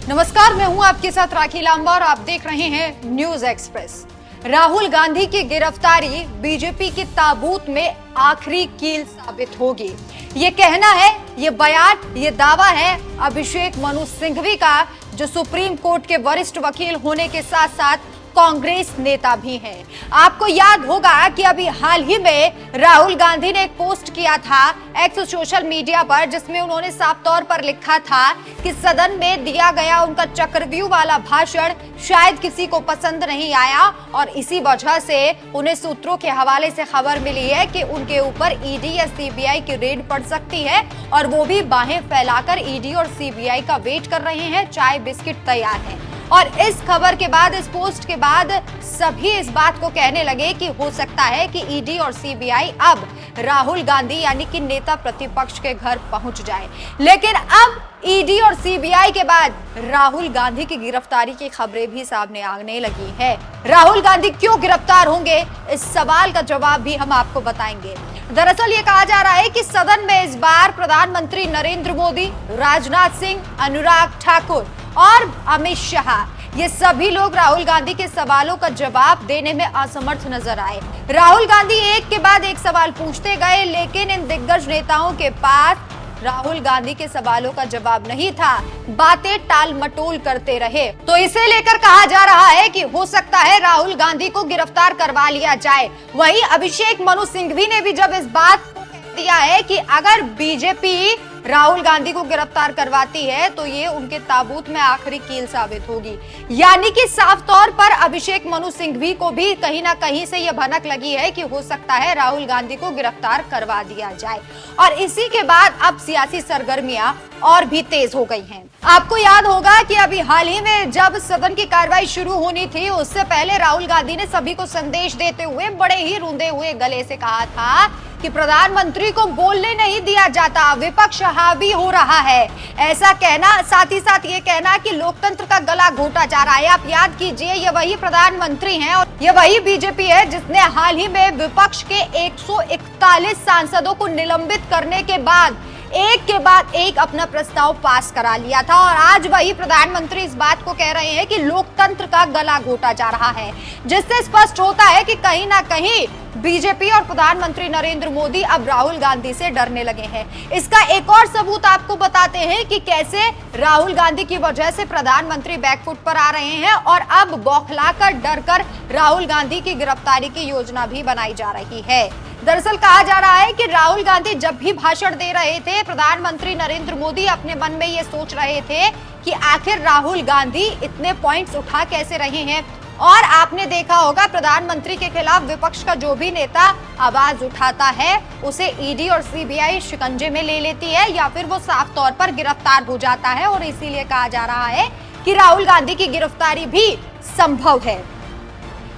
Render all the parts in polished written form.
नमस्कार, मैं हूं आपके साथ राखी लांबा और आप देख रहे हैं न्यूज एक्सप्रेस। राहुल गांधी की गिरफ्तारी बीजेपी के ताबूत में आखिरी कील साबित होगी। ये कहना है, ये बयान, ये दावा है अभिषेक मनु सिंघवी का, जो सुप्रीम कोर्ट के वरिष्ठ वकील होने के साथ साथ कांग्रेस नेता भी हैं। आपको याद होगा कि अभी हाल ही में राहुल गांधी ने एक पोस्ट किया था एक्स सोशल मीडिया पर, जिसमें उन्होंने साफ तौर पर लिखा था कि सदन में दिया गया उनका चक्रव्यूह वाला भाषण शायद किसी को पसंद नहीं आया और इसी वजह से उन्हें सूत्रों के हवाले से खबर मिली है कि उनके ऊपर ईडी या सीबीआई की रेड पड़ सकती है और वो भी बाहें फैलाकर ईडी और सीबीआई का वेट कर रहे हैं। चाय बिस्किट तैयार है। और इस खबर के बाद, इस पोस्ट के बाद सभी इस बात को कहने लगे कि हो सकता है कि ईडी और सीबीआई अब राहुल गांधी यानी कि नेता प्रतिपक्ष के घर पहुंच जाए। लेकिन अब ईडी और सीबीआई के बाद राहुल गांधी की गिरफ्तारी की खबरें भी सामने आने लगी है। राहुल गांधी क्यों गिरफ्तार होंगे, इस सवाल का जवाब भी हम आपको बताएंगे। दरअसल ये कहा जा रहा है कि सदन में इस बार प्रधानमंत्री नरेंद्र मोदी, राजनाथ सिंह, अनुराग ठाकुर और अमित शाह, ये सभी लोग राहुल गांधी के सवालों का जवाब देने में असमर्थ नजर आए। राहुल गांधी एक के बाद एक सवाल पूछते गए, लेकिन इन दिग्गज नेताओं के पास राहुल गांधी के सवालों का जवाब नहीं था, बातें टाल मटोल करते रहे। तो इसे लेकर कहा जा रहा है कि हो सकता है राहुल गांधी को गिरफ्तार करवा लिया जाए। वहीं अभिषेक मनु सिंघवी ने भी जब इस बात को कह दिया है कि अगर बीजेपी राहुल गांधी को गिरफ्तार करवाती है तो ये उनके ताबूत में आखिरी कील साबित होगी। यानी कि साफ तौर पर अभिषेक मनु सिंघवी को भी कहीं ना कहीं से यह भनक लगी है कि हो सकता है राहुल गांधी को गिरफ्तार करवा दिया जाए। और इसी के बाद अब सियासी सरगर्मियां और भी तेज हो गई हैं। आपको याद होगा कि अभी हाल ही में जब सदन की कार्रवाई शुरू होनी थी, उससे पहले राहुल गांधी ने सभी को संदेश देते हुए बड़े ही रूंधे हुए गले से कहा था कि प्रधानमंत्री को बोलने नहीं दिया जाता, विपक्ष हावी हो रहा है। ऐसा कहना, साथ ही साथ ये कहना कि लोकतंत्र का गला घोटा जा रहा है। आप याद कीजिए, ये वही प्रधानमंत्री हैं और ये वही बीजेपी है जिसने हाल ही में विपक्ष के 141 सांसदों को निलंबित करने के बाद एक के बाद एक अपना प्रस्ताव पास करा लिया था। और आज वही प्रधानमंत्री इस बात को कह रहे हैं कि लोकतंत्र का गला घोटा जा रहा है, जिससे स्पष्ट होता है कि कहीं ना कहीं बीजेपी और प्रधानमंत्री नरेंद्र मोदी अब राहुल गांधी से डरने लगे हैं। इसका एक और सबूत आपको बताते हैं कि कैसे राहुल गांधी की वजह से प्रधानमंत्री बैकफुट पर आ रहे हैं और अब बौखलाकर, डरकर राहुल गांधी की गिरफ्तारी की योजना भी बनाई जा रही है। दरअसल कहा जा रहा है कि राहुल गांधी जब भी भाषण दे रहे थे, प्रधानमंत्री नरेंद्र मोदी अपने मन में ये सोच रहे थे कि आखिर राहुल गांधी इतने पॉइंट्स उठा कैसे रहे हैं। और आपने देखा होगा, प्रधानमंत्री के खिलाफ विपक्ष का जो भी नेता आवाज उठाता है उसे ईडी और सीबीआई शिकंजे में ले लेती है या फिर वो साफ तौर पर गिरफ्तार हो जाता है। और इसीलिए कहा जा रहा है कि राहुल गांधी की गिरफ्तारी भी संभव है।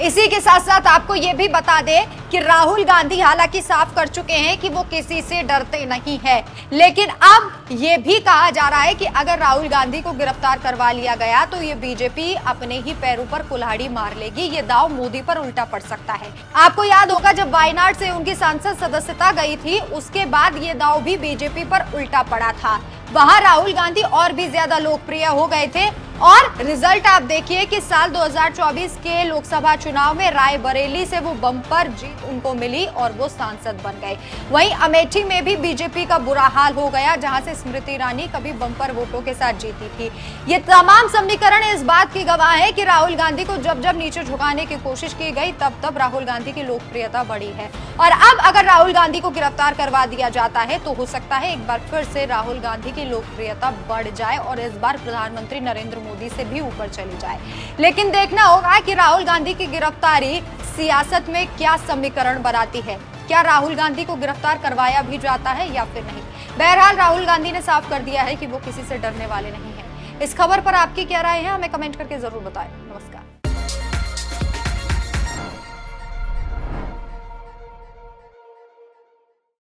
इसी के साथ साथ आपको ये भी बता दें कि राहुल गांधी हालांकि साफ कर चुके हैं कि वो किसी से डरते नहीं है, लेकिन अब ये भी कहा जा रहा है कि अगर राहुल गांधी को गिरफ्तार करवा लिया गया तो ये बीजेपी अपने ही पैरों पर कुल्हाड़ी मार लेगी। ये दांव मोदी पर उल्टा पड़ सकता है। आपको याद होगा, जब वायनाड से उनकी सांसद सदस्यता गई थी, उसके बाद ये दांव भी बीजेपी पर उल्टा पड़ा था। वहां राहुल गांधी और भी ज्यादा लोकप्रिय हो गए थे और रिजल्ट आप देखिए कि साल 2024 के लोकसभा चुनाव में रायबरेली से वो बम्पर जीत उनको मिली और वो सांसद बन गए। वहीं अमेठी में भी बीजेपी का बुरा हाल हो गया, जहां से स्मृति ईरानी कभी बम्पर वोटों के साथ जीती थी। ये तमाम समीकरण इस बात की गवाह है कि राहुल गांधी को जब जब नीचे झुकाने की कोशिश की गई, तब तब राहुल गांधी की लोकप्रियता बढ़ी है। और अब अगर राहुल गांधी को गिरफ्तार करवा दिया जाता है तो हो सकता है एक बार फिर से राहुल गांधी की लोकप्रियता बढ़ जाए और इस बार प्रधानमंत्री नरेंद्र मोदी से भी ऊपर चली जाए। लेकिन देखना होगा कि राहुल गांधी की गिरफ्तारी सियासत में क्या समीकरण बनाती है। क्या राहुल गांधी को गिरफ्तार करवाया भी जाता है या फिर नहीं। बहरहाल राहुल गांधी ने साफ कर दिया है कि वो किसी से डरने वाले नहीं हैं। इस खबर पर आपकी क्या राय है, हमें कमेंट करके जरूर बताएं। नमस्कार।